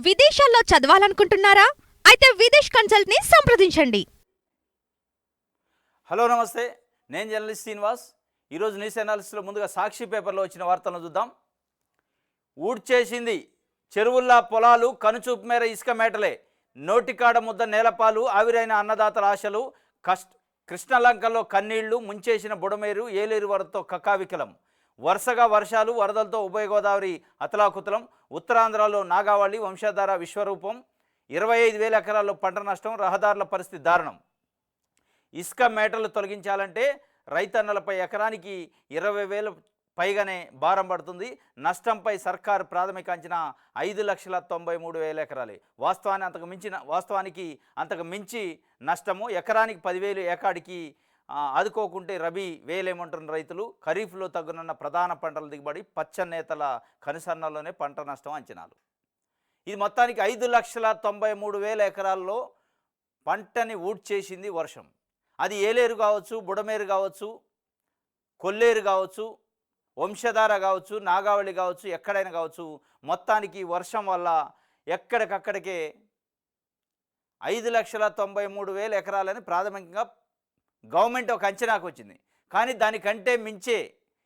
విదేశాల్లో చదవాలనుకుంటున్నారా? అయితే విదేశ్ కన్సల్ట్‌ని సంప్రదించండి. హలో నమస్తే, నేను జర్నలిస్ట్ శ్రీనివాస్. ఈరోజు న్యూస్ అనాలిసిస్లో ముందుగా సాక్షి పేపర్లో వచ్చిన వార్తలను చూద్దాం. ఊడ్చేసింది చెరువుల్లా పొలాలు, కనుచూపు మేర ఇసుక మేటలే, నోటికాడ ముద్ద నేలపాలు, ఆవిరైన అన్నదాతల ఆశలు, కృష్ణలంకలో కన్నీళ్లు, ముంచేసిన బుడమేరు, ఏలేరు వరదతో కకావికలం. వరుసగా వర్షాలు, వరదలతో ఉభయ గోదావరి అతలాకుతలం. ఉత్తరాంధ్రలో నాగావళి, వంశధార విశ్వరూపం. 25,000 ఎకరాల్లో పంట నష్టం, రహదారుల పరిస్థితి దారుణం. ఇసుక మేటలు తొలగించాలంటే రైతన్నలపై ఎకరానికి 20,000 పైగానే భారం పడుతుంది. నష్టంపై సర్కారు ప్రాథమిక అంచనా 5,93,000 ఎకరాలే. వాస్తవానికి అంతకు మించి నష్టము. ఎకరానికి 10,000 ఏకాడికి ఆదుకోకుంటే రబీ వేయలేమంటున్న రైతులు. ఖరీఫ్లో తగ్గునున్న ప్రధాన పంటల దిగుబడి, పచ్చనేతల కనుసన్నల్లోనే పంట నష్టం అంచనాలు. ఇది మొత్తానికి 5,93,000 ఎకరాల్లో పంటని ఊడ్చేసింది వర్షం. అది ఏలేరు కావచ్చు, బుడమేరు కావచ్చు, కొల్లేరు కావచ్చు, వంశధార కావచ్చు, నాగావళి కావచ్చు, ఎక్కడైనా కావచ్చు. మొత్తానికి వర్షం వల్ల ఎక్కడికక్కడికే 5,93,000 ఎకరాలని ప్రాథమికంగా గవర్నమెంట్ ఒక అంచనాకు వచ్చింది. కానీ దానికంటే మించే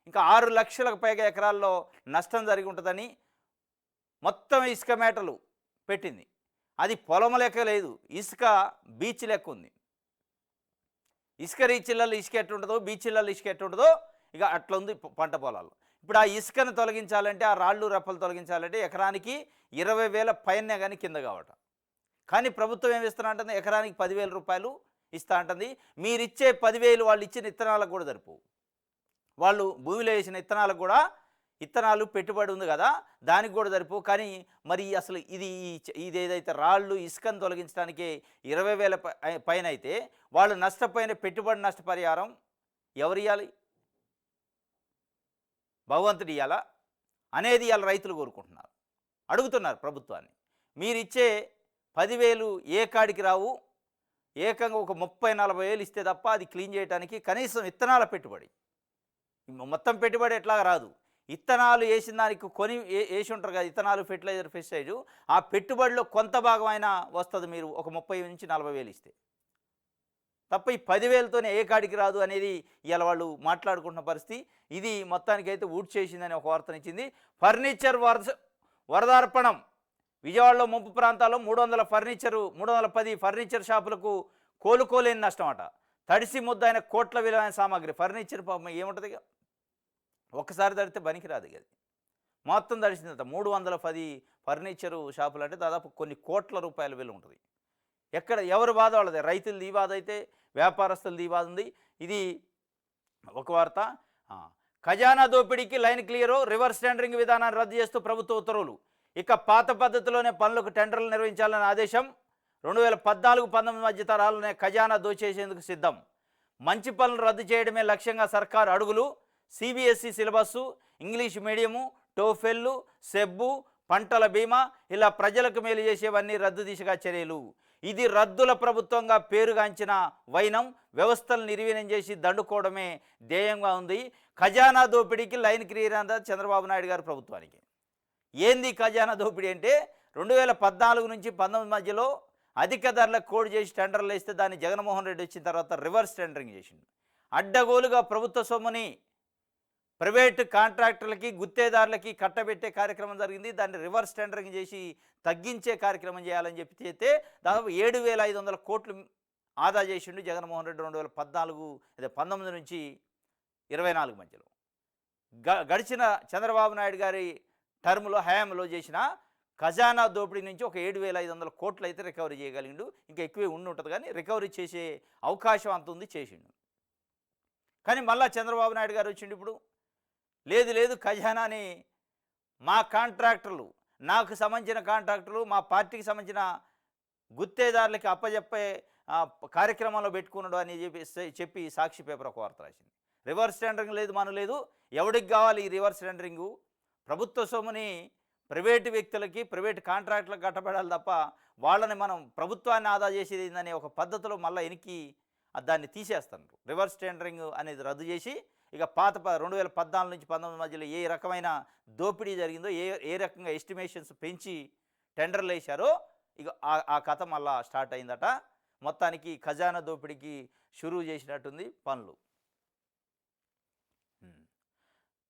ఇంకా 6 లక్షలకు పైగా ఎకరాల్లో నష్టం జరిగి ఉంటుందని మొత్తం ఇసుక మేటలు పెట్టింది. అది పొలం లెక్క లేదు, ఇసుక బీచ్ లెక్క ఉంది. ఇసుక రీచిళ్ళల్లో ఇసుక ఎట్టుంటుందో, బీచ్లలో ఇసుక ఎట్టుంటుందో ఇక అట్లా ఉంది పంట పొలాలు. ఇప్పుడు ఆ ఇసుకను తొలగించాలంటే, ఆ రాళ్ళు రప్పలు తొలగించాలంటే ఎకరానికి 20,000 పైనే కానీ కింద కావట. కానీ ప్రభుత్వం ఏమి ఇస్తున్నా అంటుంది, ఎకరానికి 10,000 రూపాయలు ఇస్తా అంటుంది. మీరిచ్చే 10,000 వాళ్ళు ఇచ్చిన ఇత్తనాలకు కూడా సరిపోవు. వాళ్ళు భూమిలో వేసిన ఇత్తనాలకు కూడా, ఇత్తనాలు పెట్టుబడి ఉంది కదా, దానికి కూడా సరిపోవు. కానీ మరి అసలు ఇది ఏదైతే రాళ్ళు ఇసుకను తొలగించడానికి 20,000 పైన అయితే, వాళ్ళు నష్టపోయిన పెట్టుబడి నష్టపరిహారం ఎవరు ఇవ్వాలి? భగవంతుడు ఇవ్వాలా అనేది ఇవాళ రైతులు కోరుకుంటున్నారు, అడుగుతున్నారు ప్రభుత్వాన్ని. మీరిచ్చే 10,000 ఏ కాడికి రావు, ఏకంగా ఒక 30,000-40,000 ఇస్తే తప్ప అది క్లీన్ చేయడానికి కనీసం ఇత్తనాల పెట్టుబడి, మొత్తం పెట్టుబడి ఎట్లాగా రాదు. ఇత్తనాలు వేసిన దానికి కొని వేసి ఉంటారు కదా, ఇత్తనాలు, ఫెర్టిలైజర్, పెస్టిసైడ్, ఆ పెట్టుబడిలో కొంత భాగం అయినా వస్తుంది. మీరు ఒక 30,000-40,000 ఇస్తే తప్ప ఈ 10,000తోనే ఏ కాడికి రాదు అనేది ఇవాళ వాళ్ళు మాట్లాడుకుంటున్న పరిస్థితి. ఇది మొత్తానికైతే ఊడ్చేసిందని ఒక వార్తనిచ్చింది. ఫర్నిచర్ వరదార్పణం. విజయవాడలో ముంపు ప్రాంతాల్లో 310 ఫర్నిచర్ షాపులకు కోలుకోలేని నష్టం అట. తడిసి ముద్దైన కోట్ల విలువైన సామాగ్రి. ఫర్నిచర్ ఏముంటుంది, ఒక్కసారి తడితే పనికిరాదు. అది మొత్తం తడిసిందట. 310 ఫర్నిచరు షాపులు అంటే దాదాపు కొన్ని కోట్ల రూపాయల విలువ ఉంటుంది. ఎక్కడ ఎవరు బాధ వాళ్ళదే. రైతులది ఈ బాధ అయితే, వ్యాపారస్తులది ఈ బాధ ఉంది. ఇది ఒక వార్త. ఖజానా దోపిడీకి లైన్ క్లియరు. రివర్స్ టెండరింగ్ విధానాన్ని రద్దు చేస్తూ ప్రభుత్వ ఉత్తర్వులు. ఇక పాత పద్ధతిలోనే పనులకు టెండర్లు నిర్వహించాలని ఆదేశం. 2014-19 మధ్య తరాలనే ఖజానా దోచేసేందుకు సిద్ధం. మంచి పనులు రద్దు చేయడమే లక్ష్యంగా సర్కారు అడుగులు. సిబిఎస్ఈ సిలబస్సు, ఇంగ్లీష్ మీడియము, టోఫెల్లు, సెబ్బు, పంటల బీమా, ఇలా ప్రజలకు మేలు చేసేవన్నీ రద్దు దిశగా చర్యలు. ఇది రద్దుల ప్రభుత్వంగా పేరుగాంచిన వైనం. వ్యవస్థలు నిర్వీర్యం చేసి దండుకోవడమే ధ్యేయంగా ఉంది. ఖజానా దోపిడీకి లైన్ క్లియర్ అందా చంద్రబాబు నాయుడు గారు ప్రభుత్వానికి. ఏంది ఖజానా దోపిడీ అంటే, 2014-19 మధ్యలో అధిక ధరలకు కోడ్ చేసి టెండర్లు వేస్తే దాన్ని జగన్మోహన్ రెడ్డి వచ్చిన తర్వాత రివర్స్ టెండరింగ్ చేసింది. అడ్డగోలుగా ప్రభుత్వ సొమ్ముని ప్రైవేటు కాంట్రాక్టర్లకి, గుత్తేదారులకి కట్టబెట్టే కార్యక్రమం జరిగింది. దాన్ని రివర్స్ టెండరింగ్ చేసి తగ్గించే కార్యక్రమం చేయాలని చెప్పి చేస్తే దాదాపు 7,500 కోట్లు ఆదా చేసిండు జగన్మోహన్ రెడ్డి 2019 నుంచి 24 మధ్యలో. గడిచిన చంద్రబాబు నాయుడు గారి టర్మ్లో, హయాంలో చేసిన ఖజానా దోపిడీ నుంచి ఒక 7,500 కోట్లు అయితే రికవరీ చేయగలిగిండు. ఇంకా ఎక్కువే ఉండి ఉంటుంది, కానీ రికవరీ చేసే అవకాశం అంత ఉంది, చేసిండు. కానీ మళ్ళీ చంద్రబాబు నాయుడు గారు వచ్చిండు ఇప్పుడు, లేదు ఖజానాని మా కాంట్రాక్టర్లు, నాకు సంబంధించిన కాంట్రాక్టర్లు, మా పార్టీకి సంబంధించిన గుత్తేదారులకి అప్పచెప్పే కార్యక్రమంలో పెట్టుకున్నాడు అని చెప్పి సాక్షి పేపర్ ఒక వార్త రాసింది. రివర్స్ టెండరింగ్ లేదు, లేదు. ఎవడికి కావాలి ఈ రివర్స్ టెండరింగు? ప్రభుత్వ సొమ్ముని ప్రైవేటు వ్యక్తులకి, ప్రైవేటు కాంట్రాక్టులకు కట్టబడాలి తప్ప వాళ్ళని మనం ప్రభుత్వాన్ని ఆదా చేసేది ఏందనే ఒక పద్ధతిలో మళ్ళీ వెనక్కి దాన్ని తీసేస్తున్నారు. రివర్స్ టెండరింగ్ అనేది రద్దు చేసి ఇక పాత 2014 నుంచి 19 మధ్యలో ఏ రకమైన దోపిడీ జరిగిందో, ఏ రకంగా ఎస్టిమేషన్స్ పెంచి టెండర్లు వేశారో ఇక ఆ కథ మళ్ళా స్టార్ట్ అయిందట. మొత్తానికి ఖజానా దోపిడీకి షురువు చేసినట్టుంది పనులు.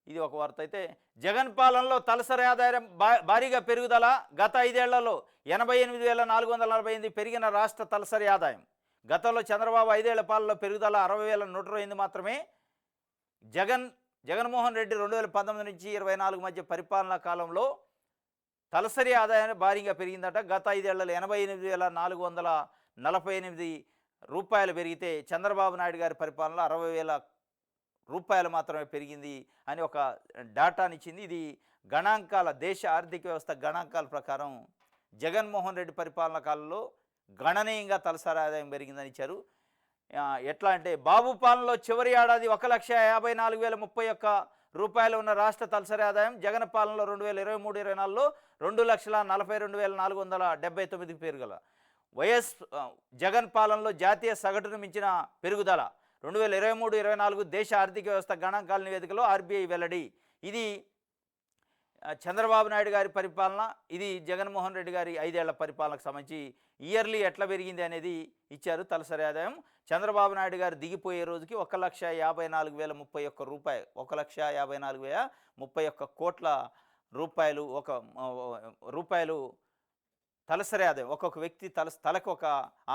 ఇది ఒక వార్త. అయితే జగన్ పాలనలో తలసరి ఆదాయం భారీగా పెరుగుదల. గత 5 ఏళ్లలో 88,448 పెరిగిన రాష్ట్ర తలసరి ఆదాయం. గతంలో చంద్రబాబు 5 ఏళ్ల పాలనలో పెరుగుదల 60,128 మాత్రమే. జగన్మోహన్ రెడ్డి 2019 నుంచి 24 మధ్య పరిపాలనా కాలంలో తలసరి ఆదాయాన్ని భారీగా పెరిగిందట. గత 5 ఏళ్లలో 88,448 రూపాయలు పెరిగితే చంద్రబాబు నాయుడు గారి పరిపాలనలో 60,000 రూపాయలు మాత్రమే పెరిగింది అని ఒక డాటానిచ్చింది. ఇది గణాంకాల, దేశ ఆర్థిక వ్యవస్థ గణాంకాల ప్రకారం జగన్మోహన్ రెడ్డి పరిపాలనా కాలంలో గణనీయంగా తలసరి ఆదాయం పెరిగిందని ఇచ్చారు. ఎట్లా అంటే బాబు పాలనలో చివరి ఏడాది 1,54,031 రూపాయలు ఉన్న రాష్ట్ర తలసరి ఆదాయం జగన్ పాలనలో 2023-24లో 2,42,479 పెరుగుదల. వైఎస్ జగన్ పాలనలో జాతీయ సగటును మించిన పెరుగుదల. 2023-24 దేశ ఆర్థిక వ్యవస్థ గణాంకాల నివేదికలో ఆర్బీఐ వెల్లడి. ఇది చంద్రబాబు నాయుడు గారి పరిపాలన, ఇది జగన్మోహన్ రెడ్డి గారి 5 ఏళ్ల పరిపాలనకు సంబంధించి ఇయర్లీ ఎట్లా పెరిగింది అనేది ఇచ్చారు. తలసరి ఆదాయం చంద్రబాబు నాయుడు గారు దిగిపోయే రోజుకి 1,54,031 రూపాయలు, 1,54,031 కోట్ల రూపాయలు, రూపాయలు తలసరి ఆదాయం. ఒక్కొక్క వ్యక్తి తలకు ఒక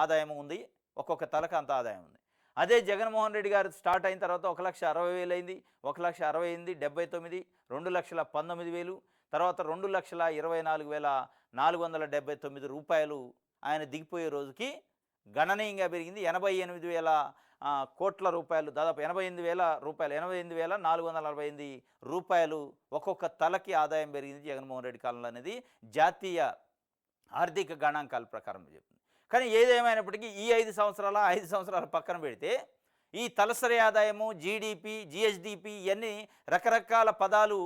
ఆదాయం ఉంది, ఒక్కొక్క తలకు అంత ఆదాయం ఉంది. అదే జగన్మోహన్ రెడ్డి గారు స్టార్ట్ అయిన తర్వాత 1,60,000 అయింది, 1,68,079, 2,19,000, తర్వాత 2,24,479 రూపాయలు ఆయన దిగిపోయే రోజుకి గణనీయంగా పెరిగింది. 88,000 కోట్ల రూపాయలు, దాదాపు 88,000 రూపాయలు, 88,448 రూపాయలు ఒక్కొక్క తలకి ఆదాయం పెరిగింది జగన్మోహన్ రెడ్డి కాలంలో అనేది జాతీయ ఆర్థిక గణాంకాల ప్రకారం చెప్తుంది. కానీ ఏదేమైనప్పటికీ ఈ 5 సంవత్సరాల పక్కన పెడితే ఈ తలసరి ఆదాయము, జీడిపి, జిఎస్డిపి ఇవన్నీ రకరకాల పదాలు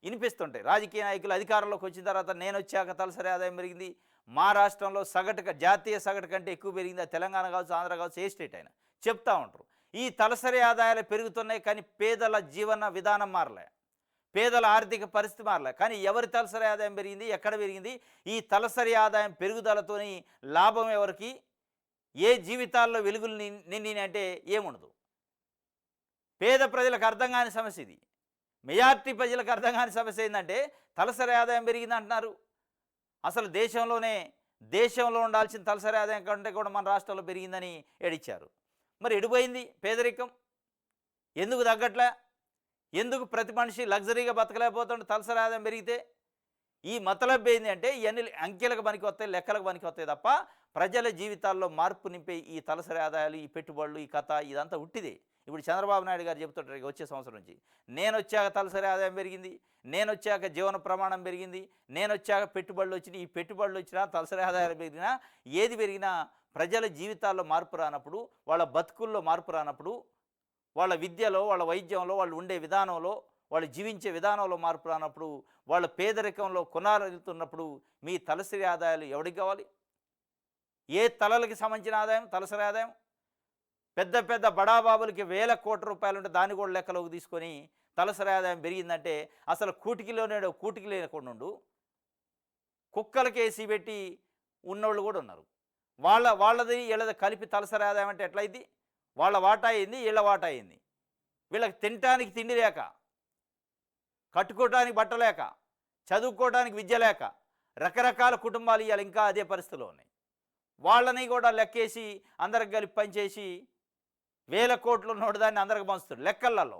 వినిపిస్తుంటాయి. రాజకీయ నాయకులు అధికారంలోకి వచ్చిన తర్వాత నేను వచ్చాక తలసరి ఆదాయం పెరిగింది, మా రాష్ట్రంలో జాతీయ సగటు కంటే ఎక్కువ పెరిగింది, తెలంగాణ కావచ్చు, ఆంధ్ర కావచ్చు, ఏ స్టేట్ అయినా చెప్తూ ఉంటారు. ఈ తలసరి ఆదాయాలు పెరుగుతున్నాయి కానీ పేదల జీవన విధానం మారలే, పేదల ఆర్థిక పరిస్థితి మారలే. కానీ ఎవరి తలసరి ఆదాయం పెరిగింది, ఎక్కడ పెరిగింది? ఈ తలసరి ఆదాయం పెరుగుదలతోని లాభం ఎవరికి? ఏ జీవితాల్లో వెలుగులు నిండిని అంటే ఏముండదు. పేద ప్రజలకు అర్థం కాని సమస్య ఇది. మెజార్టీ ప్రజలకు అర్థం కాని సమస్య ఏంటంటే తలసరి ఆదాయం పెరిగింది అంటున్నారు. అసలు దేశంలో ఉండాల్సిన తలసరి ఆదాయం కంటే కూడా మన రాష్ట్రంలో పెరిగిందని ఏడిచ్చారు. మరి ఎడిపోయింది పేదరికం? ఎందుకు తగ్గట్లే? ఎందుకు ప్రతి మనిషి లగ్జరీగా బతకలేకపోతుంటే తలసరి ఆదాయం పెరిగితే? ఈ మతలబ్ ఏంది అంటే ఇవన్నీ అంకెలకు పనికి వస్తాయి, లెక్కలకు పనికి వస్తాయి తప్ప ప్రజల జీవితాల్లో మార్పు నింపే ఈ తలసరి ఆదాయాలు, ఈ పెట్టుబడులు, ఈ కథ ఇదంతా ఉట్టిదే. ఇప్పుడు చంద్రబాబు నాయుడు గారు చెబుతుంటారు వచ్చే సంవత్సరం నుంచి, నేను వచ్చాక తలసరి ఆదాయం పెరిగింది, నేను వచ్చాక జీవన ప్రమాణం పెరిగింది, నేను వచ్చాక పెట్టుబడులు వచ్చినాయి. ఈ పెట్టుబడులు వచ్చినా, తలసరి ఆదాయాలు పెరిగినా, ఏది పెరిగినా ప్రజల జీవితాల్లో మార్పు రానప్పుడు, వాళ్ళ బతుకుల్లో మార్పు రానప్పుడు, వాళ్ళ విద్యలో, వాళ్ళ వైద్యంలో, వాళ్ళు ఉండే విధానంలో, వాళ్ళు జీవించే విధానంలో మార్పు రానప్పుడు, వాళ్ళ పేదరికంలో కొనాలెళ్తున్నప్పుడు మీ తలసరి ఆదాయాలు ఎవరికి కావాలి? ఏ తలలకి సంబంధించిన ఆదాయం తలసరి ఆదాయం? పెద్ద పెద్ద బడాబాబులకి 1,000 కోట్ల రూపాయలు ఉంటే దాన్ని కూడా లెక్కలోకి తీసుకొని తలసరి ఆదాయం పెరిగిందంటే అసలు కూటికి లేకుండా కుక్కలకి ఏసీ పెట్టి ఉన్నోళ్ళు కూడా ఉన్నారు. వాళ్ళది వీళ్ళది కలిపి తలసరి ఆదాయం అంటే ఎట్లయింది? వాళ్ళ వాటా అయింది, వీళ్ళ వాటా అయింది. వీళ్ళకి తినటానికి తిండి లేక, కట్టుకోవడానికి బట్ట లేక, చదువుకోవడానికి విద్య లేక రకరకాల కుటుంబాలు ఇవాళ ఇంకా అదే పరిస్థితిలో ఉన్నాయి. వాళ్ళని కూడా లెక్కేసి అందరికి కలిపి పనిచేసి 1,000 కోట్లు ఉన్నోడు దాన్ని అందరికి పంచుతాడు. లెక్కలలో,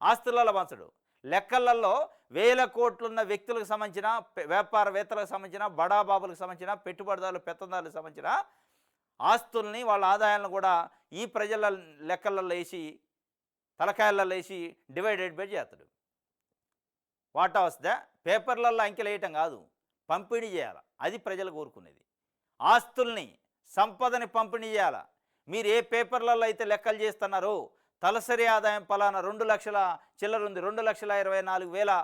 ఆస్తులలో పంచడు. లెక్కలలో 1,000 కోట్లున్న వ్యక్తులకు సంబంధించిన, వ్యాపారవేత్తలకు సంబంధించిన, బడాబాబులకు సంబంధించిన, పెట్టుబడిదారులు, పెత్తందారులకు సంబంధించిన ఆస్తుల్ని, వాళ్ళ ఆదాయాలను కూడా ఈ ప్రజల లెక్కలలో వేసి, తలకాయలలో వేసి డివైడెడ్ బై చేస్తాడు. వాటా వస్తుందా? పేపర్లలో అంకెలు వేయటం కాదు, పంపిణీ చేయాలి. అది ప్రజలు కోరుకునేది. ఆస్తుల్ని, సంపదని పంపిణీ చేయాలి. మీరు ఏ పేపర్లలో అయితే లెక్కలు చేస్తున్నారో తలసరి ఆదాయం పలానా 2 లక్షల చిల్లర ఉంది, 2,24,000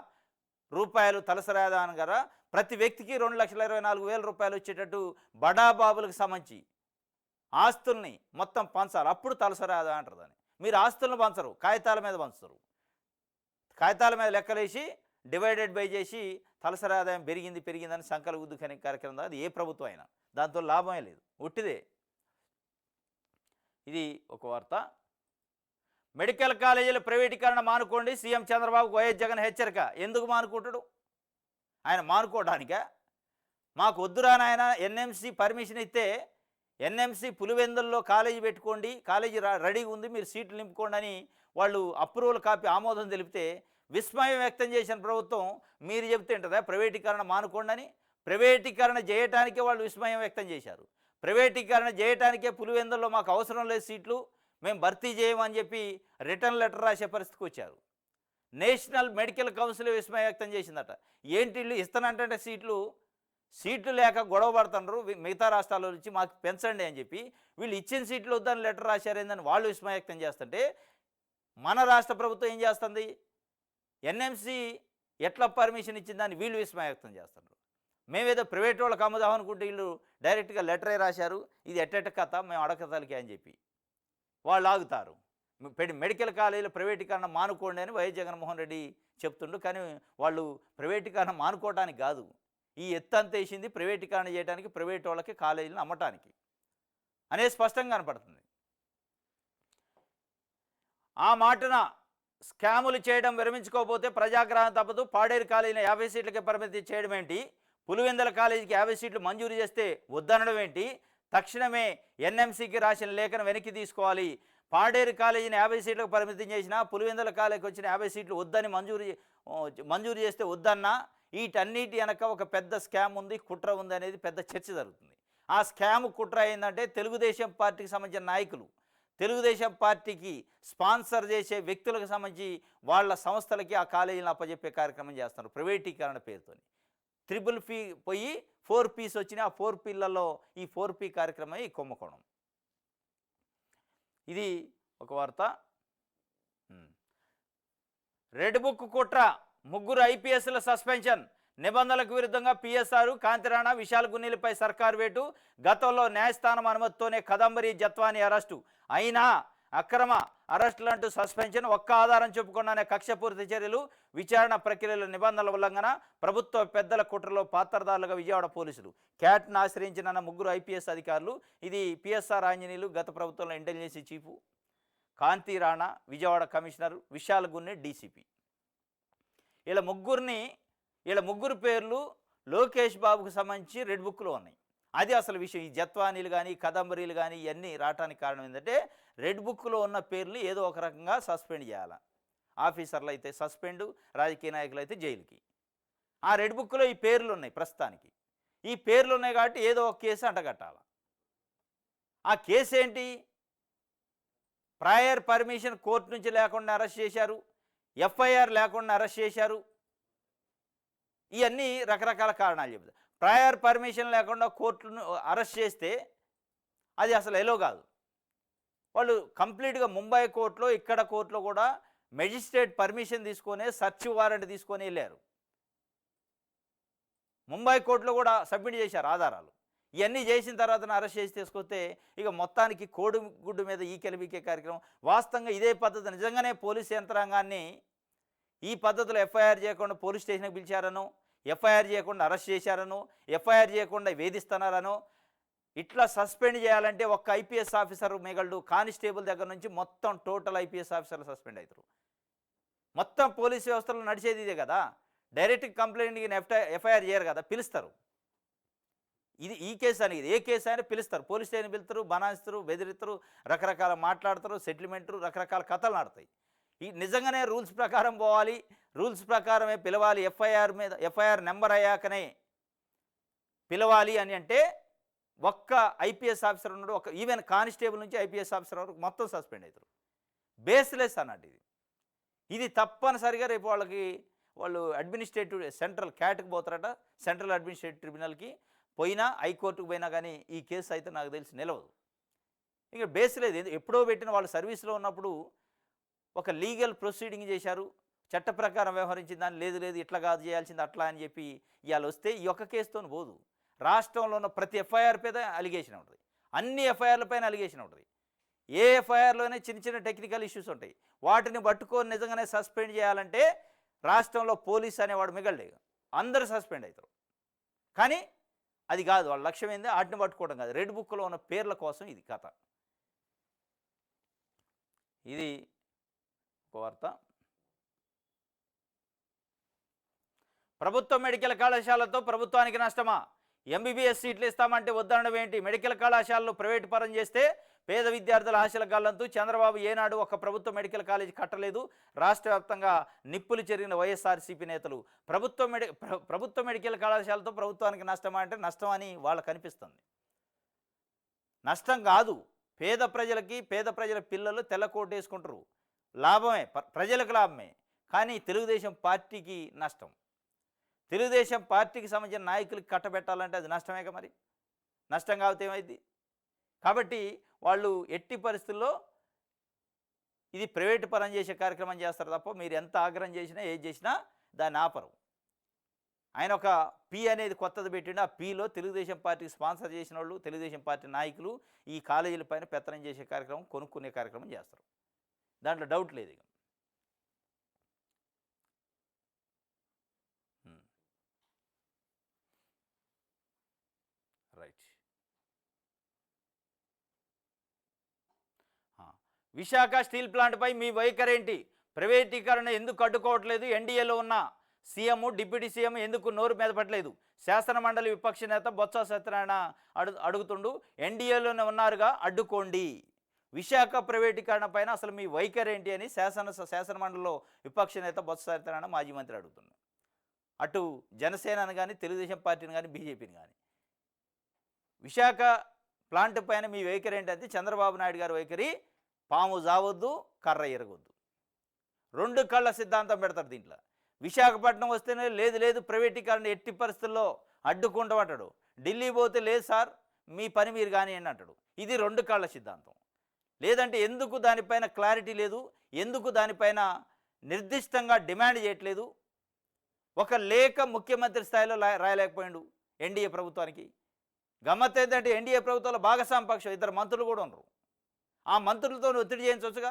రూపాయలు తలసరి ఆదాయం కదా, ప్రతి వ్యక్తికి 2,24,000 రూపాయలు వచ్చేటట్టు బడాబాబులకు సంబంధించి ఆస్తుల్ని మొత్తం పంచాలి. అప్పుడు తలసరి ఆదాయం అంటారు దాన్ని. మీరు ఆస్తులను పంచరు, కాగితాల మీద పంచుతారు. కాగితాల మీద లెక్కలేసి డివైడెడ్ బై చేసి తలసరి ఆదాయం పెరిగిందని సంకల గుద్దుకనే కార్యక్రమం అది ఏ ప్రభుత్వం అయినా దాంతో లాభమే లేదు, ఉట్టిదే. ఇది ఒక వార్త. మెడికల్ కాలేజీల ప్రైవేటీకరణ మానుకోండి, సీఎం చంద్రబాబు వైఎస్ జగన్ హెచ్చరిక. ఎందుకు మానుకుంటాడు ఆయన? మానుకోవడానికా? మాకు వద్దురా నాయన ఎన్ఎంసీ పర్మిషన్ ఇస్తే ఎన్ఎంసీ పులివెందుల్లో కాలేజీ పెట్టుకోండి, కాలేజీ రెడీగా ఉంది, మీరు సీట్లు నింపుకోండి అని వాళ్ళు అప్రూవల్ కాపీ ఆమోదం తెలిపితే విస్మయం వ్యక్తం చేసిన ప్రభుత్వం మీరు చెప్తే ఉంటుందా ప్రైవేటీకరణ మానుకోండి అని? ప్రైవేటీకరణ చేయటానికే వాళ్ళు విస్మయం వ్యక్తం చేశారు. ప్రైవేటీకరణ చేయటానికే పులివెందుల్లో మాకు అవసరం లేదు సీట్లు, మేము భర్తీ చేయమని చెప్పి రిటర్న్ లెటర్ రాసే పరిస్థితికి వచ్చారు. నేషనల్ మెడికల్ కౌన్సిల్ విస్మయం వ్యక్తం చేసిందట. ఏంటి వీళ్ళు ఇస్తానంటే సీట్లు లేక గొడవ పడుతున్నారు మిగతా రాష్ట్రాల నుంచి, మాకు పెంచండి అని చెప్పి వీళ్ళు ఇచ్చిన సీట్లు వద్దని లెటర్ రాశారేందని వాళ్ళు విస్మయం వ్యక్తం చేస్తుంటే మన రాష్ట్ర ప్రభుత్వం ఏం చేస్తుంది? ఎన్ఎంసీ ఎట్లా పర్మిషన్ ఇచ్చిందని వీళ్ళు విస్మయం వ్యక్తం చేస్తున్నారు. మేమేదో ప్రైవేట్ వాళ్ళకి అమ్ముదాం అనుకుంటే వీళ్ళు డైరెక్ట్గా లెటరే రాశారు, ఇది ఎట్టెట్ట కథ మేము అడకతలకే అని చెప్పి వాళ్ళు ఆగుతారు. మెడికల్ కాలేజీల ప్రైవేటీకరణ మానుకోండి అని వైఎస్ జగన్మోహన్ రెడ్డి చెప్తుండు. కానీ వాళ్ళు ప్రైవేటీకరణ మానుకోవడానికి కాదు, ఈ ఎత్తంత వేసింది ప్రైవేటీకరణ చేయడానికి, ప్రైవేట్ వాళ్ళకి కాలేజీలను అమ్మటానికి అనేది స్పష్టంగా కనపడుతుంది. ఆ మాటన స్కాములు చేయడం విరమించుకోకపోతే ప్రజాగ్రహం తప్పదు, పాడేరు కాలేజీని 50 సీట్లకే పరిమితి చేయడం ఏంటి, పులివెందుల కాలేజీకి 50 సీట్లు మంజూరు చేస్తే వద్దనడం ఏంటి, తక్షణమే ఎన్ఎంసీకి రాసిన లేఖను వెనక్కి తీసుకోవాలి, పాడేరు కాలేజీని 50 సీట్లకు పరిమితం చేసినా పులివెందుల కాలేజీకి వచ్చిన 50 సీట్లు వద్దని మంజూరు చేస్తే వద్దన్నా, వీటన్నిటి వెనక ఒక పెద్ద స్కామ్ ఉంది, కుట్ర ఉంది అనేది పెద్ద చర్చ జరుగుతుంది. ఆ స్కామ్ కుట్ర ఏంటంటే తెలుగుదేశం పార్టీకి సంబంధించిన నాయకులు, తెలుగుదేశం పార్టీకి స్పాన్సర్ చేసే వ్యక్తులకు సంబంధించి వాళ్ళ సంస్థలకి ఆ కాలేజీలను అప్పచెప్పే కార్యక్రమం చేస్తున్నారు ప్రైవేటీకరణ పేరుతో. 3 ఫీ పోయి 4 పీస్ వచ్చినాయి, ఆ 4 పీలలో ఈ 4 పీ కార్యక్రమం ఈ కుంభకోణం. ఇది ఒక వార్త. రెడ్ బుక్ కుట్ర, 3 ఐపీఎస్ల సస్పెన్షన్, నిబంధనలకు విరుద్ధంగా పిఎస్ఆర్ కాంతిరాణా విశాల్ గున్నీలపై సర్కారు వేటు, గతంలో న్యాయస్థానం అనుమతితోనే కదంబరి జత్వాని అరెస్టు, అయినా అక్రమ అరెస్టులంటూ సస్పెన్షన్, ఒక్క ఆధారం చెప్పుకున్నానే కక్షపూర్తి చర్యలు, విచారణ ప్రక్రియల నిబంధనల ఉల్లంఘన, ప్రభుత్వ పెద్దల కుట్రలో పాత్రదారులుగా విజయవాడ పోలీసులు, క్యాట్ను ఆశ్రయించిన 3 ఐపీఎస్ అధికారులు. ఇది పిఎస్ఆర్ ఆంజనేయులు, గత ప్రభుత్వంలో ఇంటెలిజెన్స్ చీఫ్, కాంతి రాణా విజయవాడ కమిషనర్, విశాల్ గున్ని డీసీపీ. వీళ్ళ ముగ్గురు పేర్లు లోకేష్ బాబుకు సంబంధించి రెడ్ బుక్లో ఉన్నాయి. అది అసలు విషయం. ఈ జత్వానీలు కానీ కదంబరీలు కానీ ఇవన్నీ రావటానికి కారణం ఏంటంటే రెడ్ బుక్లో ఉన్న పేర్లు ఏదో ఒక రకంగా సస్పెండ్ చేయాలి. ఆఫీసర్లు అయితే సస్పెండు, రాజకీయ నాయకులు అయితే జైలుకి. ఆ రెడ్ బుక్లో ఈ పేర్లు ఉన్నాయి ప్రస్తుతానికి. ఈ పేర్లు ఉన్నాయి కాబట్టి ఏదో ఒక కేసు అంటగట్టాలి. ఆ కేసు ఏంటి? ప్రయర్ పర్మిషన్ కోర్టు నుంచి లేకుండా అరెస్ట్ చేశారు, ఎఫ్ఐఆర్ లేకుండా అరెస్ట్ చేశారు. ఇవన్నీ రకరకాల కారణాలు చెబుతారు. ప్రయర్ పర్మిషన్ లేకుండా కోర్టును అరెస్ట్ చేస్తే అది అసలు ఎలో కాదు. వాళ్ళు కంప్లీట్గా ముంబై కోర్టులో ఇక్కడ కోర్టులో కూడా మెజిస్ట్రేట్ పర్మిషన్ తీసుకొని సర్చ్ వారెంట్ తీసుకొని వెళ్ళారు. ముంబై కోర్టులో కూడా సబ్మిట్ చేశారు ఆధారాలు. ఇవన్నీ చేసిన తర్వాత అరెస్ట్ చేసి తీసుకొస్తే ఇక మొత్తానికి కోడిగుడ్డు మీద ఈకెలు బీకే కార్యక్రమం. వాస్తవంగా ఇదే పద్ధతి నిజంగానే పోలీస్ యంత్రాంగాన్ని ఈ పద్ధతిలో ఎఫ్ఐఆర్ చేయకుండా పోలీస్ స్టేషన్కి పిలిచారనో, ఎఫ్ఐఆర్ చేయకుండా అరెస్ట్ చేశారనో, ఎఫ్ఐఆర్ చేయకుండా వేధిస్తున్నారనో, ఇట్లా సస్పెండ్ చేయాలంటే ఒక్క ఐపీఎస్ ఆఫీసర్ మిగలడు. కానిస్టేబుల్ దగ్గర నుంచి మొత్తం టోటల్ ఐపీఎస్ ఆఫీసర్లు సస్పెండ్ అవుతారు. మొత్తం పోలీస్ వ్యవస్థలో నడిచేది ఇదే కదా. డైరెక్ట్ కంప్లైంట్కి ఎఫ్ఐఆర్ చేయరు కదా, పిలుస్తారు. ఇది ఈ కేసు అనేది ఏ కేసు అయినా పిలుస్తారు, పోలీస్ స్టేషన్ పిలుస్తారు, బనాయిస్తారు, బెదిరిస్తారు, రకరకాల మాట్లాడతారు, సెటిల్మెంట్లు, రకరకాల కథలు నడతాయి. ఈ నిజంగానే రూల్స్ ప్రకారం పోవాలి, రూల్స్ ప్రకారమే పిలవాలి. ఎఫ్ఐఆర్ నెంబర్ అయ్యాకనే పిలవాలి అని అంటే ఒక్క ఐపీఎస్ ఆఫీసర్ ఉన్నాడు, ఒక ఈవెన్ కానిస్టేబుల్ నుంచి ఐపీఎస్ ఆఫీసర్ వరకు మొత్తం సస్పెండ్ అవుతారు. బేస్లెస్ అన్నట్టు ఇది తప్పనిసరిగా రేపు వాళ్ళు అడ్మినిస్ట్రేటివ్ సెంట్రల్ క్యాట్కి పోతారట, సెంట్రల్ అడ్మినిస్ట్రేటివ్ ట్రిబ్యునల్కి పోయినా, హైకోర్టుకు పోయినా కానీ ఈ కేసు అయితే నాకు తెలిసి నిలవదు. ఇంకా బేస్ లేదు. ఎప్పుడో పెట్టిన వాళ్ళు సర్వీస్లో ఉన్నప్పుడు ఒక లీగల్ ప్రొసీడింగ్ చేశారు, చట్ట ప్రకారం వ్యవహరించిన దాన్ని లేదు ఇట్లా కాదు చేయాల్సింది అట్లా అని చెప్పి ఇవాళ వస్తే ఈ ఒక్క కేసుతో పోదు. రాష్ట్రంలో ఉన్న ప్రతి ఎఫ్ఐఆర్ పైన అలిగేషన్ ఉంటుంది, అన్ని ఎఫ్ఐఆర్ల పైన అలిగేషన్ ఉంటుంది. ఏ ఎఫ్ఐఆర్లోనే చిన్న చిన్న టెక్నికల్ ఇష్యూస్ ఉంటాయి, వాటిని పట్టుకొని నిజంగానే సస్పెండ్ చేయాలంటే రాష్ట్రంలో పోలీస్ అనేవాడు మిగలడే, అందరూ సస్పెండ్ అవుతారు. కానీ అది కాదు, వాళ్ళ లక్ష్యం ఏంది, ఆటిని పట్టుకోవడం కాదు, రెడ్ బుక్లో ఉన్న పేర్ల కోసం ఇది కథ. ఇది ఒక వార్త. ప్రభుత్వ మెడికల్ కళాశాలతో ప్రభుత్వానికి నష్టమా? ఎంబీబీఎస్ సీట్లు ఇస్తామంటే వద్దనడం ఏంటి? మెడికల్ కళాశాలలో ప్రైవేటు పరం చేస్తే పేద విద్యార్థుల ఆశల గల్లంతు. చంద్రబాబు ఏనాడు ఒక ప్రభుత్వ మెడికల్ కాలేజీ కట్టలేదు. రాష్ట్ర వ్యాప్తంగా నిప్పులు చెరిగిన వైఎస్ఆర్సీపీ నేతలు. ప్రభుత్వ మెడికల్ కళాశాలతో ప్రభుత్వానికి నష్టమా అంటే నష్టం అని వాళ్ళకు అనిపిస్తుంది. నష్టం కాదు, పేద ప్రజలకి, పేద ప్రజల పిల్లలు తెల్లకోటు వేసుకుంటారు, లాభమే, ప్రజలకు లాభమే. కానీ తెలుగుదేశం పార్టీకి నష్టం. తెలుగుదేశం పార్టీకి సంబంధించిన నాయకులకి కట్టబెట్టాలంటే అది నష్టమేగా. మరి నష్టం కాబట్టి ఏమైంది? కాబట్టి వాళ్ళు ఎట్టి పరిస్థితుల్లో ఇది ప్రైవేటు పరం చేసే కార్యక్రమం చేస్తారు తప్ప మీరు ఎంత ఆగ్రహం చేసినా ఏది చేసినా దాన్ని ఆపరు. ఆయన ఒక పీ అనేది కొత్తది పెట్టిండు. ఆ పీలో తెలుగుదేశం పార్టీకి స్పాన్సర్ చేసిన వాళ్ళు, తెలుగుదేశం పార్టీ నాయకులు ఈ కాలేజీల పైన పెత్తనం చేసే కార్యక్రమం, కొనుక్కునే కార్యక్రమం చేస్తారు. దాంట్లో డౌట్ లేదు. ఇక రైట్. విశాఖ స్టీల్ ప్లాంట్పై మీ వైఖరేంటి? ప్రైవేటీకరణ ఎందుకు అడ్డుకోవట్లేదు? ఎన్డీఏలో ఉన్న సీఎం, డిప్యూటీ సీఎం ఎందుకు నోరు మీద పట్టలేదు? శాసనమండలి విపక్ష నేత బొత్స సత్యనారాయణ అడుగుతుండు. ఎన్డీఏలోనే ఉన్నారుగా, అడ్డుకోండి. విశాఖ ప్రైవేటీకరణ పైన అసలు మీ వైఖరేంటి అని శాసనమండలిలో విపక్ష నేత బొత్స సత్యనారాయణ మాజీ మంత్రి అడుగుతున్నాడు. అటు జనసేనను కానీ, తెలుగుదేశం పార్టీని కానీ, బీజేపీని కానీ. విశాఖ ప్లాంట్ పైన మీ వైఖరి ఏంటంటే చంద్రబాబు నాయుడు గారి వైఖరి పాము జావద్దు, కర్ర ఎరగొద్దు, రెండు కళ్ళ సిద్ధాంతం పెడతారు దీంట్లో. విశాఖపట్నం వస్తేనే లేదు ప్రైవేటీకరణ ఎట్టి పరిస్థితుల్లో అడ్డుకుంటామంటాడు. ఢిల్లీ పోతే లేదు సార్ మీ పని మీరు కానీ అని అంటాడు. ఇది రెండు కళ్ళ సిద్ధాంతం. లేదంటే ఎందుకు దానిపైన క్లారిటీ లేదు, ఎందుకు దానిపైన నిర్దిష్టంగా డిమాండ్ చేయట్లేదు? ఒక లేఖ ముఖ్యమంత్రి స్థాయిలో రాయలేకపోయాడు ఎన్డీఏ ప్రభుత్వానికి. గమ్మత్ ఏంటంటే ఎన్డీఏ ప్రభుత్వంలో భాగస్వామ్య పక్షం 2 మంత్రులు కూడా ఉన్నారు. ఆ మంత్రులతో ఒత్తిడి చేయించవచ్చుగా.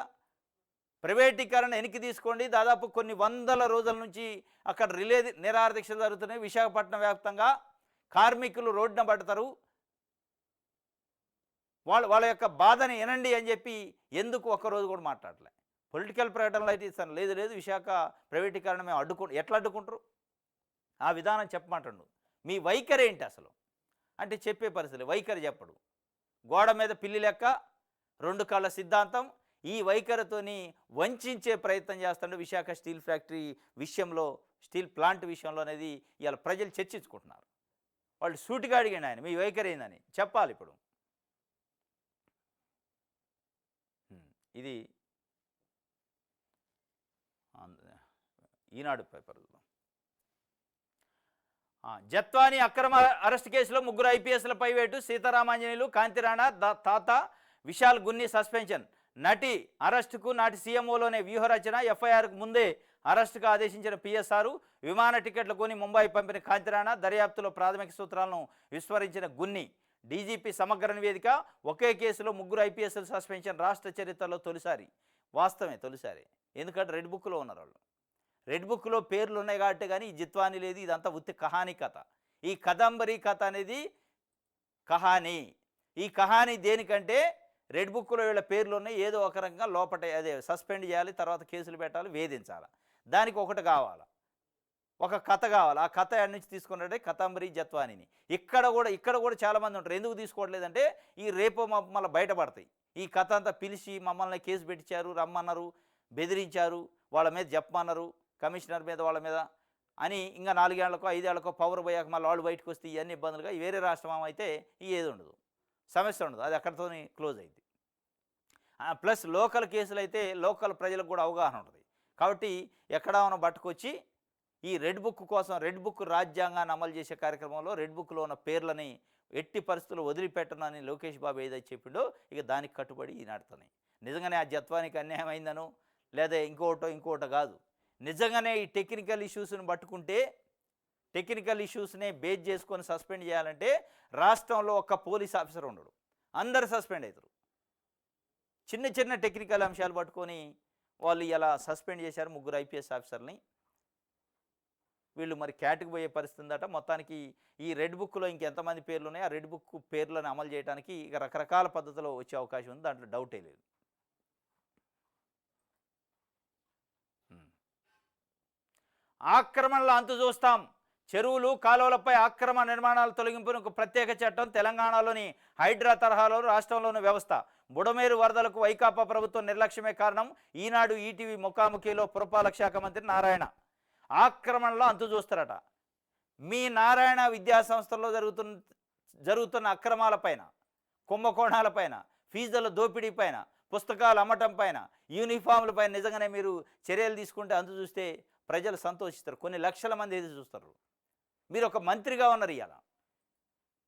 ప్రైవేటీకరణ వెనక్కి తీసుకోండి. దాదాపు కొన్ని వందల రోజుల నుంచి అక్కడ నిరాహార దీక్షలు జరుగుతున్నాయి. విశాఖపట్నం వ్యాప్తంగా కార్మికులు రోడ్డున పడతారు. వాళ్ళ యొక్క బాధని వినండి అని చెప్పి ఎందుకు ఒక్కరోజు కూడా మాట్లాడలే? పొలిటికల్ ప్రకటనలు అయితే ఇస్తాను, లేదు విశాఖ ప్రైవేటీకరణ మేము ఎట్లా అడ్డుకుంటారు? ఆ విధానం చెప్పమంటాడు. మీ వైఖరి ఏంటి అసలు అంటే చెప్పే పరిస్థితి, వైఖరి చెప్పడు. గోడ మీద పిల్లి లెక్క, రెండు కళ్ళ సిద్ధాంతం. ఈ వైఖరితోని వంచే ప్రయత్నం చేస్తాడు. విశాఖ స్టీల్ ఫ్యాక్టరీ విషయంలో, స్టీల్ ప్లాంట్ విషయంలో అనేది ఇవాళ ప్రజలు చర్చించుకుంటున్నారు. వాళ్ళు సూటిగా అడిగాడు ఆయన మీ వైఖరి ఏందని చెప్పాలి. ఇప్పుడు ఇది ఈనాడు పేపర్లో జత్వాని అక్రమ అరెస్ట్ కేసులో 3 ఐపీఎస్లపై వేటు. సీతారామాంజనేయులు, కాంతిరాణా, తాత, విశాల్ గున్ని సస్పెన్షన్. నటి అరెస్టుకు నాటి సీఎంఓలోనే వ్యూహరచన. ఎఫ్ఐఆర్కు ముందే అరెస్టుకు ఆదేశించిన పిఎస్ఆర్. విమాన టికెట్లు కొని ముంబై పంపిన కాంతిరాణా. దర్యాప్తులో ప్రాథమిక సూత్రాలను విస్మరించిన గున్ని. డీజీపీ సమగ్ర నివేదిక. ఒకే కేసులో 3 ఐపీఎస్ల సస్పెన్షన్ రాష్ట్ర చరిత్రలో తొలిసారి. వాస్తవమే, తొలిసారి. ఎందుకంటే రెడ్ బుక్లో ఉన్నారు వాళ్ళు. రెడ్ బుక్లో పేర్లు ఉన్నాయి కాబట్టి, కానీ ఈ జిత్వాని లేదు. ఇదంతా ఉత్తి కహానీ కథ. ఈ కదంబరీ కథ అనేది కహానీ. ఈ కహానీ దేనికంటే రెడ్ బుక్లో వీళ్ళ పేర్లు ఉన్నాయి, ఏదో ఒక రకంగా లోపట అదే సస్పెండ్ చేయాలి, తర్వాత కేసులు పెట్టాలి, వేధించాలి. దానికి ఒకటి కావాలి, ఒక కథ కావాలి. ఆ కథ ఎక్కడి నుంచి తీసుకున్నాడే కదంబరీ జత్వానిని. ఇక్కడ కూడా చాలామంది ఉంటారు. ఎందుకు తీసుకోవట్లేదంటే ఈ రేపు మమ్మల్ని బయటపడతాయి. ఈ కథ అంతా పిలిచి మమ్మల్ని కేసు పెట్టించారు, రమ్మన్నారు, బెదిరించారు, వాళ్ళ మీద చెప్పమన్నారు, కమిషనర్ మీద, వాళ్ళ మీద అని. ఇంకా 4 ఏళ్లకో 5 ఏళ్లకో పవర్ పోయాక మళ్ళీ వాళ్ళు బయటకు వస్తే ఇవన్నీ ఇబ్బందులుగా. వేరే రాష్ట్రం అయితే ఏది ఉండదు, సమస్య ఉండదు, అది అక్కడితో క్లోజ్ అయింది. ప్లస్ లోకల్ కేసులు అయితే లోకల్ ప్రజలకు కూడా అవగాహన ఉంటుంది. కాబట్టి ఎక్కడ మనం పట్టుకొచ్చి ఈ రెడ్ బుక్ కోసం, రెడ్ బుక్ రాజ్యాంగాన్ని అమలు చేసే కార్యక్రమంలో రెడ్ బుక్లో ఉన్న పేర్లని ఎట్టి పరిస్థితులు వదిలిపెట్టనని లోకేష్ బాబు ఏదైతే చెప్పిండో ఇక దానికి కట్టుబడి ఈనాడుతున్నాయి. నిజంగానే ఆ జత్వానికి అన్యాయం అయిందనో లేదా ఇంకోటో కాదు. నిజంగానే ఈ టెక్నికల్ ఇష్యూస్ని పట్టుకుంటే, టెక్నికల్ ఇష్యూస్నే బేస్ చేసుకొని సస్పెండ్ చేయాలంటే రాష్ట్రంలో ఒక్క పోలీస్ ఆఫీసర్ ఉండడు, అందరు సస్పెండ్ అవుతారు. చిన్న టెక్నికల్ అంశాలు పట్టుకొని వాళ్ళు ఇలా సస్పెండ్ చేశారు 3 ఐపీఎస్ ఆఫీసర్ని. వీళ్ళు మరి క్యాట్కి పోయే పరిస్థితి ఉందట. మొత్తానికి ఈ రెడ్ బుక్లో ఇంకెంతమంది పేర్లు ఉన్నాయో ఆ రెడ్ బుక్ పేర్లను అమలు చేయడానికి ఇక రకరకాల పద్ధతిలో వచ్చే అవకాశం ఉంది, దాంట్లో డౌటే లేదు. ఆక్రమణల అంతు చూస్తాం. చెరువులు కాలువలపై ఆక్రమ నిర్మాణాల తొలగింపునకు ప్రత్యేక చట్టం. తెలంగాణలోని హైడ్రా తరహాలో రాష్ట్రంలోని వ్యవస్థ. బుడమేరు వరదలకు వైకాపా ప్రభుత్వం నిర్లక్ష్యమే కారణం. ఈనాడు ఈటీవీ ముఖాముఖిలో పురపాలక శాఖ మంత్రి నారాయణ. ఆక్రమణలో అంతు చూస్తారట. మీ నారాయణ విద్యాసంస్థల్లో జరుగుతున్న అక్రమాలపైన, కుంభకోణాలపైన, ఫీజుల దోపిడీ పైన, పుస్తకాలు అమ్మటం పైన, యూనిఫామ్ల పైన నిజంగానే మీరు చర్యలు తీసుకుంటే అంతు చూస్తే ప్రజలు సంతోషిస్తారు. కొన్ని లక్షల మంది ఎదురు చూస్తారు. మీరు ఒక మంత్రిగా ఉన్నారు. ఇవాళ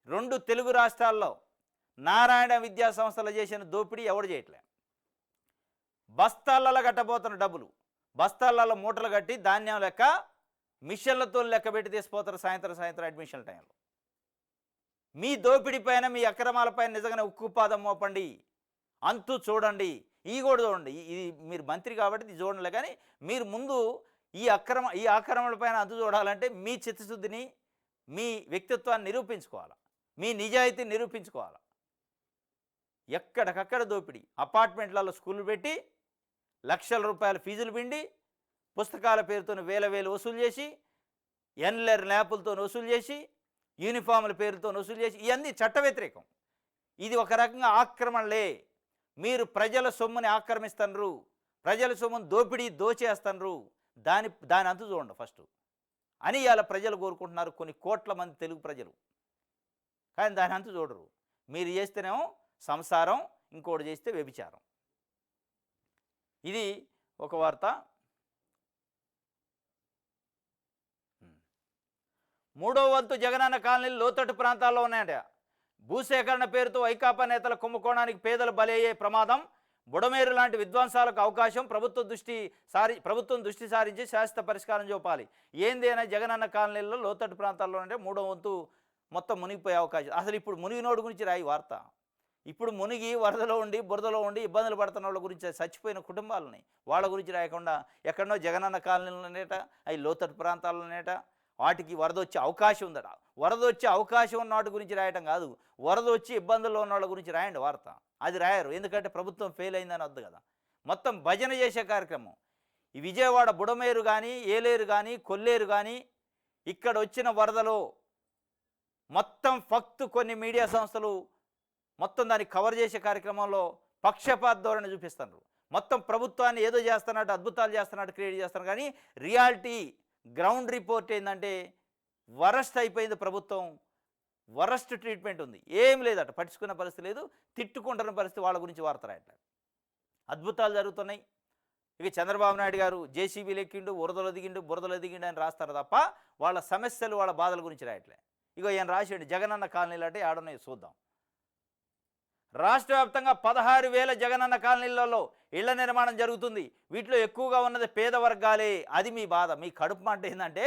2 తెలుగు రాష్ట్రాల్లో నారాయణ విద్యా సంస్థలు చేసిన దోపిడీ ఎవడు చేయట్లే. బస్తాలలో కట్టబోతున్న డబ్బులు, బస్తాలలో మూటలు కట్టి ధాన్యం లెక్క మిషన్లతో లెక్క పెట్టి తీసిపోతారు సాయంత్రం అడ్మిషన్ టైంలో. మీ దోపిడీ పైన, మీ అక్రమాలపైన నిజంగానే ఉక్కుపాదం మోపండి, అంతు చూడండి. ఈ కూడా చూడండి. ఇది మీరు మంత్రి కాబట్టి ఇది చూడండిలే, కానీ మీరు ముందు ఈ ఆక్రమణలపైన అంతు చూడాలంటే మీ చిత్తశుద్ధిని, మీ వ్యక్తిత్వాన్ని నిరూపించుకోవాలి, మీ నిజాయితీని నిరూపించుకోవాలి. ఎక్కడికక్కడ దోపిడీ. అపార్ట్మెంట్లలో స్కూళ్ళు పెట్టి లక్షల రూపాయల ఫీజులు పిండి, పుస్తకాల పేరుతో వేల వసూలు చేసి, ఎన్లర్ ల్యాపులతో వసూలు చేసి, యూనిఫామ్ల పేరుతో వసూలు చేసి, ఇవన్నీ చట్ట వ్యతిరేకం. ఇది ఒక రకంగా ఆక్రమణలే. మీరు ప్రజల సొమ్ముని ఆక్రమిస్తున్నారు, ప్రజల సొమ్మును దోచేస్తున్నారు. దాని అంతు చూడండి ఫస్ట్ అని ఇవాళ ప్రజలు కోరుకుంటున్నారు, కొన్ని కోట్ల మంది తెలుగు ప్రజలు. కానీ దాని అంతు చూడరు. మీరు చేస్తేనేమో సంసారం, ఇంకోటి చేస్తే వ్యభిచారం. ఇది ఒక వార్త. 3వ వంతు జగనన్న కాలనీలు లోతట్టు ప్రాంతాల్లో ఉన్నాయట. భూసేకరణ పేరుతో వైకాపా నేతల కుంభకోణానికి పేదలు బలయ్యే ప్రమాదం. బుడమేరు లాంటి విధ్వంసాలకు అవకాశం. ప్రభుత్వం దృష్టి సారించి శాశ్వత పరిష్కారం చూపాలి. ఏందేనా జగనన్న కాలనీల్లో లోతట్టు ప్రాంతాల్లో అంటే 3వ వంతు మొత్తం మునిగిపోయే అవకాశం. అసలు ఇప్పుడు మునిగినోడు గురించి రాయి వార్త. ఇప్పుడు మునిగి వరదలో ఉండి, బురదలో ఉండి ఇబ్బందులు పడుతున్న వాళ్ళ గురించి, చచ్చిపోయిన కుటుంబాలని, వాళ్ళ గురించి రాయకుండా ఎక్కడనో జగనన్న కాలనీలోనేట, అవి లోతట్టు ప్రాంతాల్లోనేట, వాటికి వరద వచ్చే అవకాశం ఉందట. వరద వచ్చే అవకాశం ఉన్న వాటి గురించి రాయటం కాదు, వరద వచ్చి ఇబ్బందుల్లో ఉన్న వాళ్ళ గురించి రాయండి వార్త. అది రాయరు, ఎందుకంటే ప్రభుత్వం ఫెయిల్ అయిందని వద్దు కదా. మొత్తం భజన చేసే కార్యక్రమం. ఈ విజయవాడ బుడమేరు కానీ, ఏలేరు కానీ, కొల్లేరు కానీ, ఇక్కడ వచ్చిన వరదలో మొత్తం కొన్ని మీడియా సంస్థలు మొత్తం దాన్ని కవర్ చేసే కార్యక్రమంలో పక్షపాత ధోరణి చూపిస్తున్నారు. మొత్తం ప్రభుత్వాన్ని ఏదో చేస్తున్నట్టు, అద్భుతాలు చేస్తున్నట్టు క్రియేట్ చేస్తున్నారు. కానీ రియాలిటీ గ్రౌండ్ రిపోర్ట్ ఏంటంటే వరస్ట్ అయిపోయింది ప్రభుత్వం. వరస్ట్ ట్రీట్మెంట్ ఉంది. ఏం లేదట, పట్టించుకున్న పరిస్థితి లేదు, తిట్టుకుంటున్న పరిస్థితి. వాళ్ళ గురించి వార్త రాయట్లేదు. అద్భుతాలు జరుగుతున్నాయి. ఇక చంద్రబాబు నాయుడు గారు జేసీబీలు ఎక్కిండు, బురదలు దిగిండు అని రాస్తారు తప్ప వాళ్ళ సమస్యలు, వాళ్ళ బాధల గురించి రాయట్లే. ఇగో ఈయన రాసాడు జగనన్న కాలనీలు అంటే ఆడున్నాయి చూద్దాం. రాష్ట్ర వ్యాప్తంగా 16,000 జగనన్న కాలనీలలో ఇళ్ల నిర్మాణం జరుగుతుంది. వీటిలో ఎక్కువగా ఉన్నది పేద వర్గాలే. అది మీ బాధ. మీ కడుపు మాట ఏంటంటే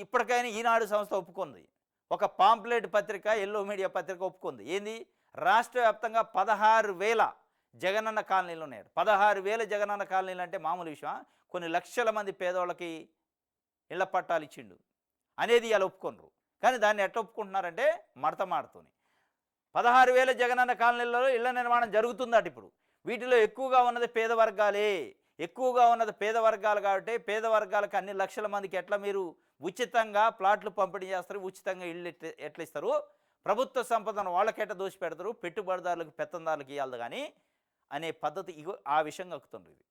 ఇప్పటికైనా ఈనాడు సంస్థ ఒప్పుకుంది, ఒక పాంప్లెట్ పత్రిక, ఎల్లో మీడియా పత్రిక ఒప్పుకుంది. ఏంది? రాష్ట్ర వ్యాప్తంగా 16,000 జగనన్న కాలనీలు ఉన్నాయి. 16,000 జగనన్న కాలనీలు అంటే మామూలు విషయం. కొన్ని లక్షల మంది పేదవాళ్ళకి ఇళ్ల పట్టాలు ఇచ్చిండు అనేది ఇలా ఒప్పుకున్నారు. కానీ దాన్ని ఎట్లా ఒప్పుకుంటున్నారంటే మడత మాడుతూనే. 16,000 జగనన్న కాలనీలలో ఇళ్ల నిర్మాణం జరుగుతుందట. ఇప్పుడు వీటిలో ఎక్కువగా ఉన్నది పేద వర్గాలే. ఎక్కువగా ఉన్నది పేద వర్గాలు కాబట్టి పేద వర్గాలకు అన్ని లక్షల మందికి ఎట్లా మీరు ఉచితంగా ప్లాట్లు పంపిణీ చేస్తారు, ఉచితంగా ఇళ్ళు ఎట్లా ఇస్తారు, ప్రభుత్వ సంపదను వాళ్ళకెట్లా దోసి పెడతారు, పెట్టుబడిదారులకు, పెత్తందారులకు ఇవ్వాలి కానీ అనే పద్ధతి ఇగో ఆ విషయంగా ఎక్కుతుంది. ఇది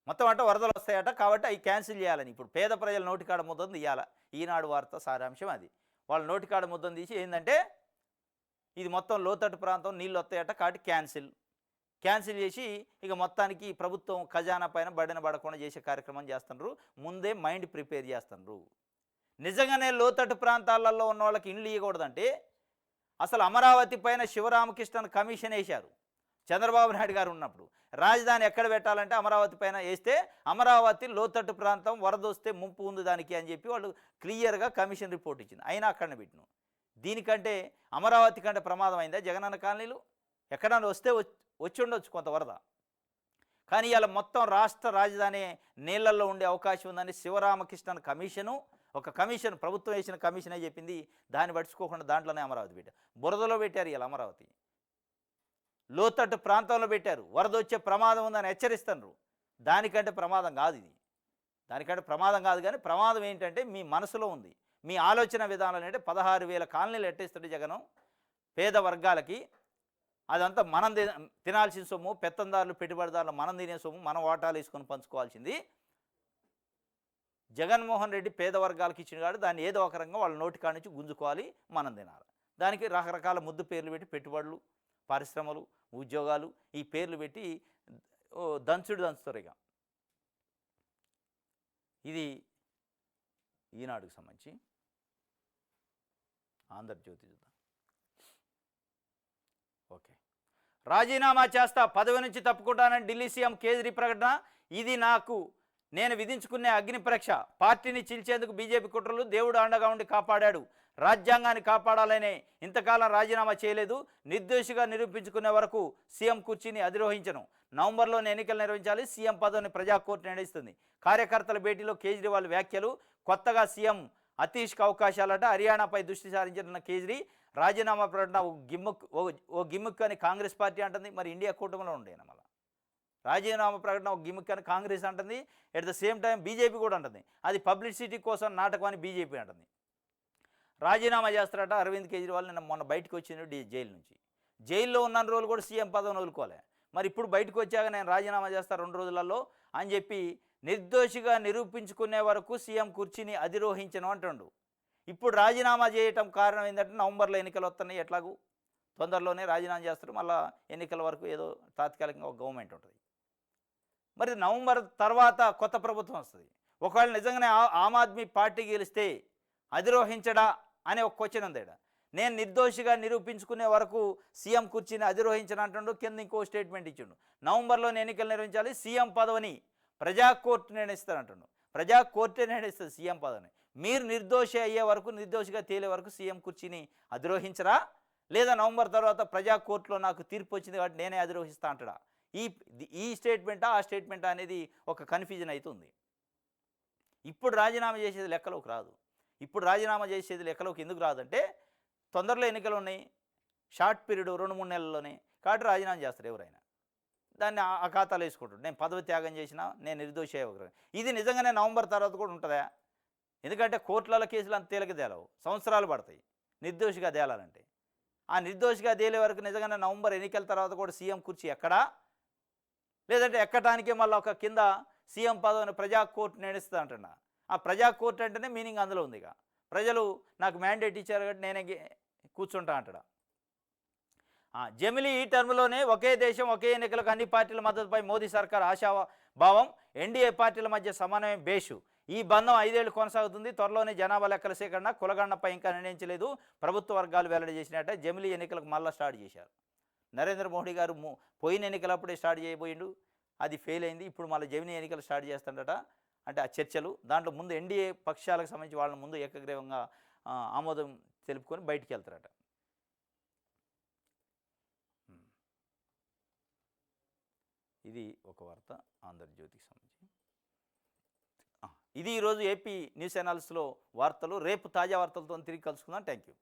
మొత్తం అంటే వరదలు వస్తాయట కాబట్టి అవి క్యాన్సిల్ చేయాలని ఇప్పుడు పేద ప్రజల నోటికాడ ముద్దని ఇవ్వాలి. ఈనాడు వార్త సారాంశం అది. వాళ్ళ నోటికాడ ముద్దని తీసి ఏంటంటే ఇది మొత్తం లోతట్టు ప్రాంతం, నీళ్ళు వస్తాయట కాబట్టి క్యాన్సిల్ చేసి ఇక మొత్తానికి ప్రభుత్వం ఖజానా పైన బడిన పడకుండా చేసే కార్యక్రమం చేస్తున్నారు. ముందే మైండ్ ప్రిపేర్ చేస్తున్నారు. నిజంగానే లోతట్టు ప్రాంతాలలో ఉన్న వాళ్ళకి ఇండ్లు ఇవ్వకూడదంటే అసలు అమరావతి పైన శివరామకృష్ణన్ కమిషన్ వేశారు చంద్రబాబు నాయుడు గారు ఉన్నప్పుడు. రాజధాని ఎక్కడ పెట్టాలంటే అమరావతి పైన వేస్తే అమరావతి లోతట్టు ప్రాంతం, వరద వస్తే ముంపు ఉంది దానికి అని చెప్పి వాళ్ళు క్లియర్గా కమిషన్ రిపోర్ట్ ఇచ్చింది. అయినా అక్కడనే పెట్టినాం. దీనికంటే అమరావతి కంటే ప్రమాదం అయిందా జగనన్న కాలనీలు? ఎక్కడన్నా వస్తే వచ్చి ఉండొచ్చు కొంత వరద, కానీ ఇవాళ మొత్తం రాష్ట్ర రాజధాని నీళ్లలో ఉండే అవకాశం ఉందని శివరామకృష్ణన్ కమిషను, ఒక కమిషన్, ప్రభుత్వం వేసిన కమిషనే చెప్పింది. దాన్ని పట్టించుకోకుండా దాంట్లోనే అమరావతి పెట్టారు. బురదలో పెట్టారు ఇలా అమరావతి, లోతట్టు ప్రాంతంలో పెట్టారు. వరద వచ్చే ప్రమాదం ఉందని హెచ్చరిస్తున్నారు. దానికంటే ప్రమాదం కాదు ఇది, దానికంటే ప్రమాదం కాదు. కానీ ప్రమాదం ఏంటంటే మీ మనసులో ఉంది, మీ ఆలోచన విధానాలు. అంటే 16,000 కాలనీలు ఎట్టేస్తాడు జగనం పేద వర్గాలకి. అదంతా మనం తినాల్సిన సొమ్ము, పెత్తందారులు పెట్టుబడిదారులు మనం తినే సొమ్ము, మనం వాటాలు వేసుకొని పంచుకోవాల్సింది. జగన్మోహన్ రెడ్డి పేద వర్గాలకు ఇచ్చిన కాదు, దాన్ని ఏదో ఒక రకంగా వాళ్ళ నోటికాడ నుంచి గుంజుకోవాలి, మనం తినాలి. దానికి రకరకాల ముద్దు పేర్లు పెట్టి పెట్టుబడులు, పరిశ్రమలు, ఉద్యోగాలు, ఈ పేర్లు పెట్టి దంచుతారు. ఇక ఇది ఈనాడుకు సంబంధించి. ఆంధ్రజ్యోతి చూద్దాం. ఓకే, రాజీనామా చేస్తా, పదవి నుంచి తప్పుకుంటానని ఢిల్లీ సీఎం కేజ్రీ ప్రకటన. ఇది నేను విధించుకునే అగ్ని పరీక్ష. పార్టీని చీల్చేందుకు బీజేపీ కుట్రలు, దేవుడు అండగా ఉండి కాపాడాడు. రాజ్యాంగాన్ని కాపాడాలనే ఇంతకాలం రాజీనామా చేయలేదు. నిర్దోషిగా నిరూపించుకునే వరకు సీఎం కుర్చీని అధిరోహించను. నవంబర్లోనే ఎన్నికలు నిర్వహించాలి. సీఎం పదవిని ప్రజాకోర్టు నిర్ణయిస్తుంది. కార్యకర్తల భేటీలో కేజ్రీవాల్ వ్యాఖ్యలు. కొత్తగా సీఎం అతీష్కి అవకాశాలట. హర్యానాపై దృష్టి సారించిన కేజ్రీ రాజీనామా ప్రకటన ఓ గిమ్ముక్ అని కాంగ్రెస్ పార్టీ అంటుంది. మరి ఇండియా కూటమిలో ఉండేనా మళ్ళీ రాజీనామా ప్రకటన ఒక గిమ్మిక్ అని కాంగ్రెస్ అంటుంది. At the same time BJP కూడా అంటుంది అది పబ్లిసిటీ కోసం నాటకం అని బీజేపీ అంటుంది. రాజీనామా చేస్తారట అరవింద్ కేజ్రీవాల్. నిన్న మొన్న బయటకు వచ్చిండు జైలు నుంచి. జైల్లో ఉన్న రోజులు కూడా సీఎం పదవిని వదులుకోలే. మరి ఇప్పుడు బయటకు వచ్చాక నేను రాజీనామా చేస్తా 2 రోజులలో అని చెప్పి నిర్దోషిగా నిరూపించుకునే వరకు సీఎం కుర్చీని అధిరోహించను అంటుండు. ఇప్పుడు రాజీనామా చేయటం కారణం ఏంటంటే నవంబర్లో ఎన్నికలు వస్తున్నాయి, ఎట్లాగూ తొందరలోనే రాజీనామా చేస్తారు. మళ్ళీ ఎన్నికల వరకు ఏదో తాత్కాలికంగా ఒక గవర్నమెంట్ ఉంటుంది. మరి నవంబర్ తర్వాత కొత్త ప్రభుత్వం వస్తుంది. ఒకవేళ నిజంగానే ఆమ్ ఆద్మీ పార్టీ గెలిస్తే అధిరోహించడా అనే ఒక క్వశ్చన్ ఉంది. నేను నిర్దోషిగా నిరూపించుకునే వరకు సీఎం కుర్చీని అధిరోహించనంటుండు. కింద ఇంకో స్టేట్మెంట్ ఇచ్చిండు. నవంబర్లోనే ఎన్నికలు నిర్వహించాలి, సీఎం పదవిని ప్రజాకోర్టు నిర్ణయిస్తారంటుండు. ప్రజాకోర్టే నిర్ణయిస్తుంది సీఎం పదవిని. మీరు నిర్దోషి అయ్యే వరకు, నిర్దోషిగా తేలే వరకు సీఎం కుర్చీని అధిరోహించరా, లేదా నవంబర్ తర్వాత ప్రజాకోర్టులో నాకు తీర్పు వచ్చింది కాబట్టి నేనే అధిరోహిస్తా అంటాడా? ఈ స్టేట్మెంటా ఆ స్టేట్మెంటా అనేది ఒక కన్ఫ్యూజన్ అవుతుంది. ఇప్పుడు రాజీనామా చేసేది లెక్కలోకి రాదు. ఇప్పుడు రాజీనామా చేసేది లెక్కలోకి ఎందుకు రాదంటే తొందరలో ఎన్నికలు ఉన్నాయి, షార్ట్ పీరియడ్ 2-3 నెలల్లోనే. కాబట్టి రాజీనామా చేస్తారు ఎవరైనా. దాన్ని ఆ ఖాతాలో వేసుకుంటాడు. నేను పదవి త్యాగం చేసినా నేను నిర్దోషి అయ్యే. ఇది నిజంగానే నవంబర్ తర్వాత కూడా ఉంటుందా? ఎందుకంటే కోర్టులలో కేసులు అంత తేలిక తేలవు, సంవత్సరాలు పడతాయి నిర్దోషిగా తేలాలంటే. ఆ నిర్దోషిగా తేలే వరకు నిజంగానే నవంబర్ ఎన్నికల తర్వాత కూడా సీఎం కుర్చీ ఎక్కడా, లేదంటే ఎక్కటానికే మళ్ళీ ఒక కింద సీఎం పదవిని ప్రజాకోర్టు నిర్ణయిస్తుంది అంటున్నా. ఆ ప్రజాకోర్టు అంటేనే మీనింగ్ అందులో ఉంది. ఇక ప్రజలు నాకు మ్యాండేట్ ఇచ్చారు కాబట్టి నేనే కూర్చుంటా అంటాడా? జమిలీ ఈ టర్మ్లోనే ఒకే దేశం ఒకే ఎన్నికలకు అన్ని పార్టీల మద్దతుపై మోదీ సర్కార్ ఆశాభావం. ఎన్డీఏ పార్టీల మధ్య సమన్వయం బేషు. ఈ బంధం 5 ఏళ్లు కొనసాగుతుంది. త్వరలోనే జనాభా లెక్కల సేకరణ, కులగణనపై ఇంకా నిర్ణయించలేదు. ప్రభుత్వ వర్గాలు వెల్లడి చేసినట్ట జమిలీ ఎన్నికలకు మళ్ళీ స్టార్ట్ చేశారు. నరేంద్ర మోడీ గారు పోయిన ఎన్నికలప్పుడే స్టార్ట్ చేయబోయిండు, అది ఫెయిల్ అయింది. ఇప్పుడు మళ్ళీ జమిలీ ఎన్నికలు స్టార్ట్ చేస్తాడట. అంటే ఆ చర్చలు దాంట్లో ముందు ఎన్డీఏ పక్షాలకు సంబంధించి వాళ్ళ ముందు ఏకగ్రీవంగా ఆమోదం తెలుపుకొని బయటికి వెళ్తారట. ఇది ఒక వార్త ఆంధ్రజ్యోతికి సంబంధించి. ఇది ఈరోజు ఏపీ న్యూస్ అనాలిసిస్లో వార్తలు. రేపు తాజా వార్తలతో తిరిగి కలుసుకుందాం. Thank you.